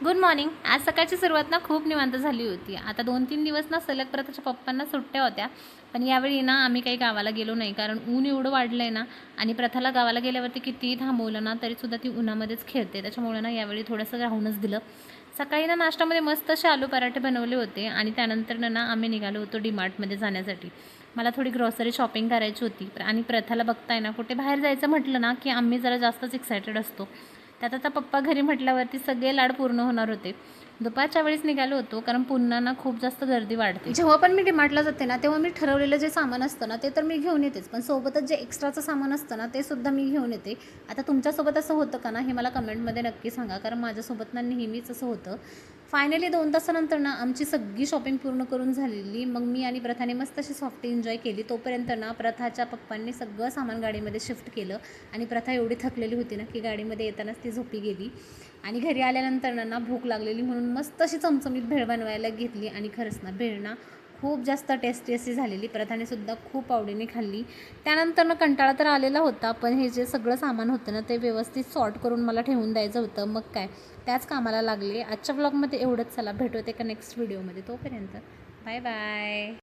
Good morning. आज सकाळची सुरुवात ना खूप निवांत झाली होती. आता 2-3 दिवस ना सलग प्रथाच्या पप्पांना सुट्ट्या होत्या, पण यावेळी ना आम्ही काही गावाला गेलो नाही, कारण ऊन एवढं वाढलं आहे ना. आणि प्रथाला गावाला गेल्यावरती कितीही थांबवलं ना तरीसुद्धा ती उन्हामध्येच खेळते. त्याच्यामुळे ना यावेळी थोडंसं राहूनच दिलं. सकाळी ना नाश्त्यामध्ये मस्त असे आलू पराठे बनवले होते आणि त्यानंतर ना आम्ही निघालो होतो डीमार्टमध्ये जाण्यासाठी. मला थोडी ग्रॉसरी शॉपिंग करायची होती आणि प्रथाला बघताय ना, कुठे बाहेर जायचं म्हटलं ना की आम्ही जरा जास्तच एक्सायटेड असतो. त्यात आता पप्पा घरी म्हटल्यावरती सगळे लाड पूर्ण होणार होते. दुपारच्या वेळेस निघालो होतो, कारण पुन्हा ना खूप जास्त गर्दी वाढते. जेव्हा पण मी डीमार्टला जाते ना, तेव्हा मी ठरवलेलं जे सामान असतं ना ते तर मी घेऊन येतेच, पण सोबतच जे एक्स्ट्राचं सामान असतं ना ते सुद्धा मी घेऊन येते. आता तुमच्यासोबत असं होतं का ना, हे मला कमेंटमध्ये नक्की सांगा, कारण माझ्यासोबत ना नेहमीच असं होतं. फायनली 2 तासानंतर ना आमची सगळी शॉपिंग पूर्ण करून झालेली. मग मी आणि प्रथाने मस्त अशी सॉफ्टी एन्जॉय केली. तोपर्यंत ना प्रथाच्या पप्पांनी सगळं सामान गाडीमध्ये शिफ्ट केलं आणि प्रथा एवढी थकलेली होती ना की गाडीमध्ये येतानाच ती झोपी गेली. आणि घरी आल्यानंतर ना भूक लागलेली म्हणून मस्त अशी चमचमीत भेळ बनवायला घेतली आणि खरंच ना भेळ ना खूप जास्त टेस्टी अशी झालेली. प्रथाने सुद्धा खूप आवडीने खाल्ली. त्यानंतर ना कंटाळा तर आलेला होता, पण हे जे सगळं सामान होतं ना ते व्यवस्थित सॉर्ट करून मला ठेवून द्यायचं होतं. मग काय, त्याच कामाला लागले. आजच्या ब्लॉगमध्ये एवढंच. चला भेटू एका नेक्स्ट व्हिडिओमध्ये. तोपर्यंत बाय बाय.